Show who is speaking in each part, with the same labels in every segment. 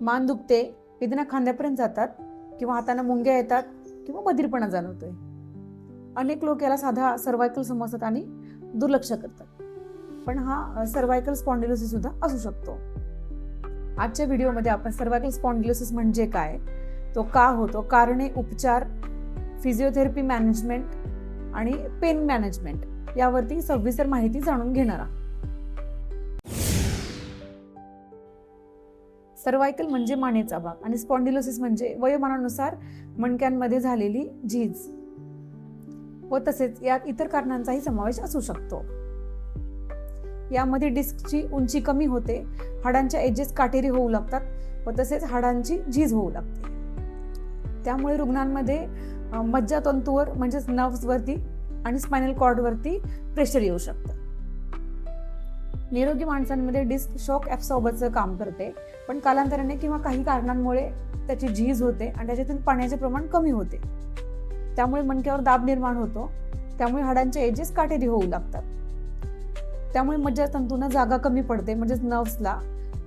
Speaker 1: मान दुखते, वेदना खांद्यापर्यंत जातात किंवा हातांना मुंग्या येतात किंवा बधीरपणा जाणवतोय. अनेक लोक याला साधा सर्वायकल समजतात आणि दुर्लक्ष करतात, पण हा सर्वायकल स्पॉन्डिलोसिस सुद्धा असू शकतो. आजच्या व्हिडिओमध्ये आपण सर्वायकल स्पॉन्डिलोसिस म्हणजे काय, तो का होतो, कारणे, उपचार, फिजिओथेरपी मॅनेजमेंट आणि पेन मॅनेजमेंट यावरती सविस्तर माहिती जाणून घेणार आहोत. सर्वायकल म्हणजे मानेचा भाग आणि स्पॉन्डिलोसिस म्हणजे वयोमानानुसार मणक्यांमध्ये झालेली झीज व तसेच यात इतर कारणांचाही समावेश असू शकतो. यामध्ये डिस्कची उंची कमी होते, हाडांच्या एजेस काटेरी होऊ लागतात व तसेच हाडांची झीज होऊ लागते. त्यामुळे रुग्णांमध्ये मज्जातंतूवर म्हणजेच नर्व्सवरती आणि स्पायनल कॉर्डवरती प्रेशर येऊ शकतं. निरोगी माणसांमध्ये डिस्क शॉक ॲब्सॉर्बरचं काम करते, पण कालांतराने किंवा काही कारणांमुळे त्याची झीज होते आणि त्याच्यातील पाण्याचे प्रमाण कमी होते. त्यामुळे मणक्यावर दाब निर्माण होतो, त्यामुळे हाडांचे एजेस काटेरी होऊ लागतात. त्यामुळे मज्जातंतूंना जागा कमी पडते म्हणजेच नर्व्सला,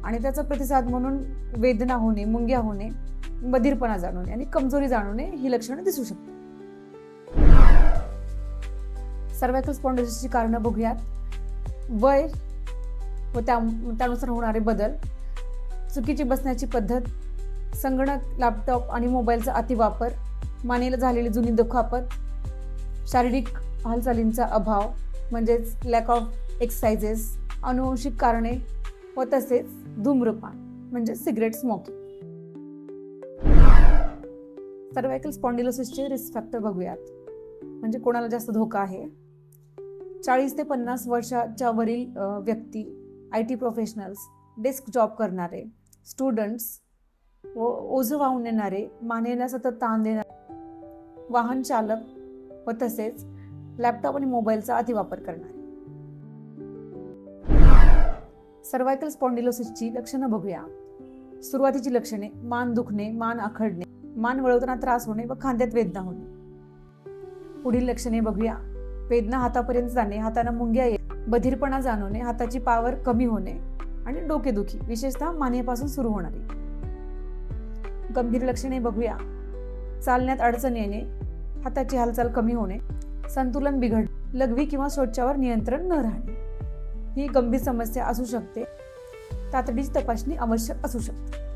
Speaker 1: आणि त्याचा प्रतिसाद म्हणून वेदना होणे, मुंग्या होणे, बधीरपणा जाणवणे आणि कमजोरी जाणवणे ही लक्षणे दिसू शकतात. सर्वायकल स्पॉन्डिलोसिसची कारणं बघूयात. वय व त्यानुसार होणारे बदल, चुकीची बसण्याची पद्धत, संगणक, लॅपटॉप आणि मोबाईलचा अतिवापर, मानेला झालेली जुनी दुखापत, शारीरिक हालचालींचा अभाव म्हणजेच लॅक ऑफ एक्सरसाइजेस, अनुवंशिक कारणे व तसेच धूम्रपान म्हणजे सिगरेट स्मोकिंग. सर्वायकल स्पॉन्डिलोसिसचे रिस्क फॅक्टर बघूयात. म्हणजे कोणाला जास्त धोका आहे. 40 ते 50 वर्षाच्या वरील व्यक्ती, IT प्रोफेशनल्स, डेस्क जॉब करणारे, स्टुडंट्स व ओझं वाहून नेणारे, मानेला सतत ताण देणारे, वाहन चालक व तसेच लॅपटॉप आणि मोबाईलचा अतिवापर करणारे. सर्वायकल स्पॉन्डिलोसिसची लक्षणं बघूया. सुरुवातीची लक्षणे: मान दुखणे, मान आखडणे, मान वळवताना त्रास होणे व खांद्यात वेदना होणे. पुढील लक्षणे बघूया. वेदना हातापर्यंत जाणे, हातांना मुंग्या येणे, बधीरपणा जाणवणे, हाताची पावर कमी होणे आणि डोकेदुखी, विशेषतः मानेपासून सुरू होणारी. गंभीर लक्षणे बघूया. चालण्यात अडचण येणे, हाताची हालचाल कमी होणे, संतुलन बिघडणे, लघवी किंवा शौचावर नियंत्रण न राहणे ही गंभीर समस्या असू शकते. तातडीची तपासणी आवश्यक असू शकते.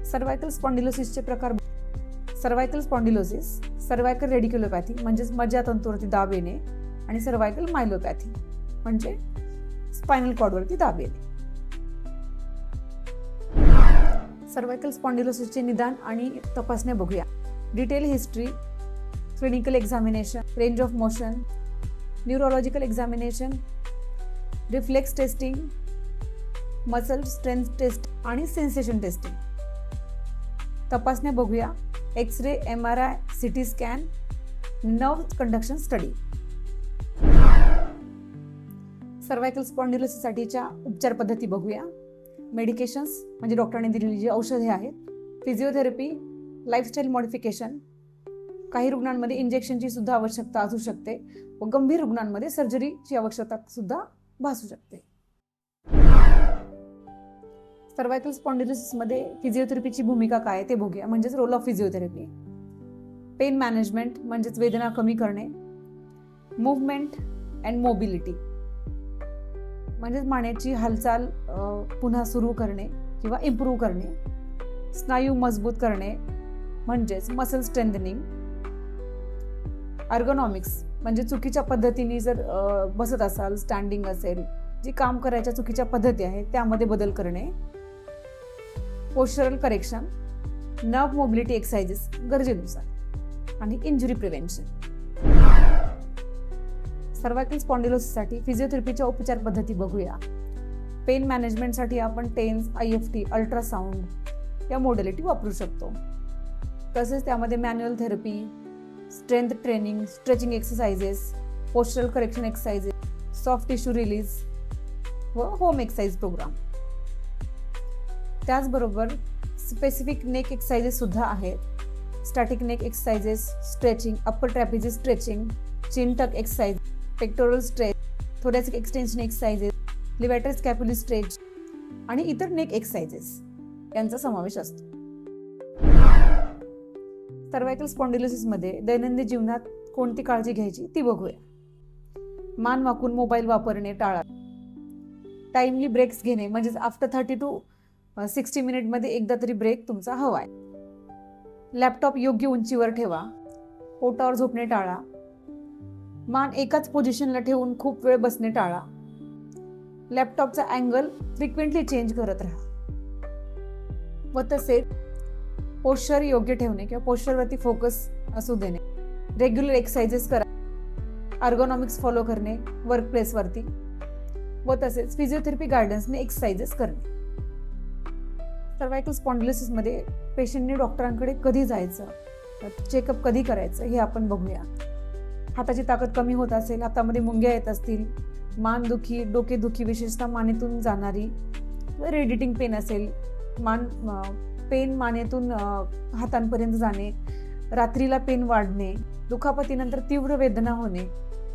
Speaker 1: सर्वायकल स्पॉन्डिलोसिसचे प्रकार: सर्वायकल स्पॉन्डिलोसिस, सर्वायकल रेडिक्युलोपॅथी म्हणजेच मज्जातंतूवरती दाब येणे आणि सर्वायकल मायलोपॅथी म्हणजे स्पायनल कॉर्डवरती दाब येणे. सर्वायकल स्पॉन्डिलोसिसचे निदान आणि तपासण्या बघूया. Detail history, clinical examination, range of motion, neurological examination, reflex testing, muscle strength test आणि सेन्सेशन टेस्टिंग. तपासण्या बघूया. X ray, MRI, CT scan, nerve conduction study. Cervical स्पॉन्डिलोसिससाठीच्या उपचार पद्धती बघूया. मेडिकेशन्स म्हणजे डॉक्टरांनी दिलेली जी औषधे आहेत, फिजिओथेरपी, लाईफस्टाईल मॉडिफिकेशन, काही रुग्णांमध्ये इंजेक्शनची सुद्धा आवश्यकता असू शकते व गंभीर रुग्णांमध्ये सर्जरीची आवश्यकता सुद्धा भासू शकते. सर्वायकल स्पॉन्डिलोसिसमध्ये फिजिओथेरपीची भूमिका काय ते बघूया. म्हणजेच role of physiotherapy. Pain management म्हणजेच वेदना कमी करणे, मूव्हमेंट अँड मोबिलिटी म्हणजेच मानेची हालचाल पुन्हा सुरू करणे किंवा इम्प्रूव्ह करणे, स्नायू मजबूत करणे म्हणजेच मसल स्ट्रेंथनिंग, अर्गोनॉमिक्स म्हणजे चुकीच्या पद्धतीने जर बसत असाल, स्टँडिंग असेल, जी काम करायच्या चुकीच्या पद्धती आहेत त्यामध्ये बदल करणे, postural correction, nerve mobility exercises गरजेनुसार आणि इंजुरी प्रिव्हेंशन. सर्वायकल स्पॉन्डिलोसिससाठी फिजिओथेरपीच्या उपचार पद्धती बघूया. पेन मॅनेजमेंटसाठी आपण टेन्स, IFT, अल्ट्रासाऊंड या मोडॅलिटी वापरू शकतो. तसेच त्यामध्ये manual therapy, strength training, stretching exercises, postural correction exercises, soft tissue release व होम एक्सरसाइज प्रोग्राम. त्याचबरोबर स्पेसिफिक नेक एक्सरसाइजेस सुद्धा आहेत. Static neck exercises, stretching, upper trapezius stretching, chin tuck exercise, pectoral stretch, thoracic extension exercises, levator scapulae stretch, आणि इतर neck exercises यांचा समावेश असतो. Cervical स्पॉन्डिलोसिसमध्ये दैनंदिन जीवनात कोणती काळजी घ्यायची ती बघूया. मान वाकून मोबाईल वापरणे टाळा. टाइमली ब्रेक्स घेणे, म्हणजे आफ्टर 30 to 60 मिनिटमध्ये एकदा तरी ब्रेक तुमचा हवा आहे. लॅपटॉप योग्य उंचीवर ठेवा. पोटावर झोपणे टाळा. मान एकाच पोझिशनला ठेवून खूप वेळ बसणे टाळा. लॅपटॉपचा अँगल फ्रिक्वेंटली चेंज करत राहा. व तसेच पोश्चर योग्य ठेवणे किंवा पोश्चरवरती फोकस असू देणे. रेग्युलर एक्सरसाइजेस करा. अर्गोनॉमिक्स फॉलो करणे वर्क प्लेसवरती. व तसेच फिजिओथेरपी गायडन्सने एक्सरसाइजेस करणे. सर्वायकल स्पॉन्डिलोसिसमध्ये पेशंटने डॉक्टरांकडे कधी जायचं, चेकअप कधी करायचं हे आपण बघूया. हाताची ताकद कमी होत असेल, हातामध्ये मुंग्या येत असतील, मानदुखी, डोकेदुखी विशेषतः मानेतून जाणारी, रेडिएटिंग पेन असेल, पेन मानेतून हातांपर्यंत जाणे, रात्रीला पेन वाढणे, दुखापतीनंतर तीव्र वेदना होणे,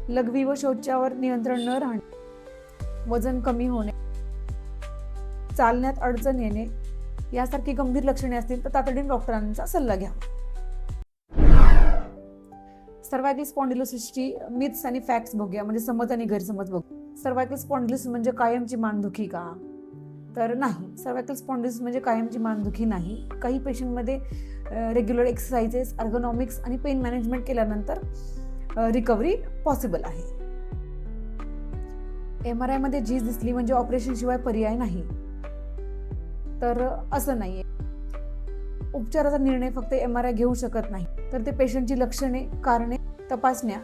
Speaker 1: लघवी व शौचावर नियंत्रण न राहणे, वजन कमी होणे, चालण्यात अडचण येणे यासारखी गंभीर लक्षणे असतील तर तातडीने डॉक्टरांचा सल्ला घ्या. सर्वायकल स्पॉन्डिलोसिसची मिथ्स आणि फॅक्ट्स बघूया, म्हणजे समज आणि गैरसमज बघू. सर्वायकल स्पॉन्डिलोसिस म्हणजे कायमची मानदुखी का? तर नाही, सर्वायकल स्पॉन्डिलोसिस म्हणजे कायमची मानदुखी नाही. काही पेशंटमध्ये रेग्युलर एक्सरसाइजेस, अर्गोनॉमिक्स आणि पेन मॅनेजमेंट केल्यानंतर रिकव्हरी पॉसिबल आहे. MRI मध्ये झीज दिसली म्हणजे ऑपरेशन शिवाय पर्याय नाही, तर असं नाहीये. उपचाराचा निर्णय फक्त MRI घेऊ शकत नाही, तर ते पेशंटची लक्षणे, कारणे तपासण्या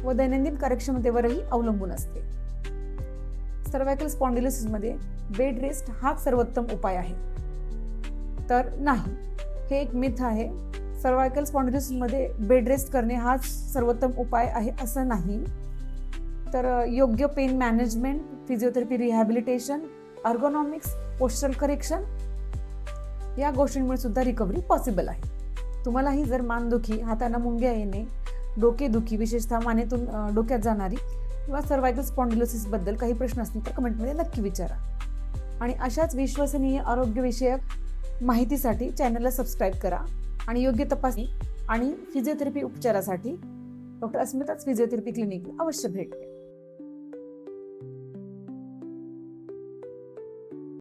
Speaker 1: व दैनंदिन कार्यक्षमतेवरही अवलंबून असते. सर्वायकल स्पॉन्डिलोसिसमध्ये बेड रेस्ट हाच सर्वोत्तम उपाय आहे, तर नाही, हे एक मिथ आहे. सर्वायकल स्पॉन्डिलोसिसमध्ये बेड रेस्ट करणे हाच सर्वोत्तम उपाय आहे असं नाही. तर योग्य pen management, physiotherapy, rehabilitation, ergonomics, postural correction या गोष्टींमुळे सुद्धा रिकव्हरी पॉसिबल आहे. तुम्हालाही जर मानदुखी, हातांना मुंग्या येणे, डोकेदुखी विशेषतः मानेतून डोक्यात जाणारी किंवा सर्वायकल स्पॉन्डिलोसिसबद्दल काही प्रश्न असतील तर कमेंटमध्ये नक्की विचारा. आणि अशाच विश्वसनीय आरोग्यविषयक माहितीसाठी चॅनलला सबस्क्राईब करा आणि योग्य तपासणी आणि फिजिओथेरपी उपचारासाठी डॉक्टर अस्मिताज फिजिओथेरपी क्लिनिकला अवश्य भेट द्या.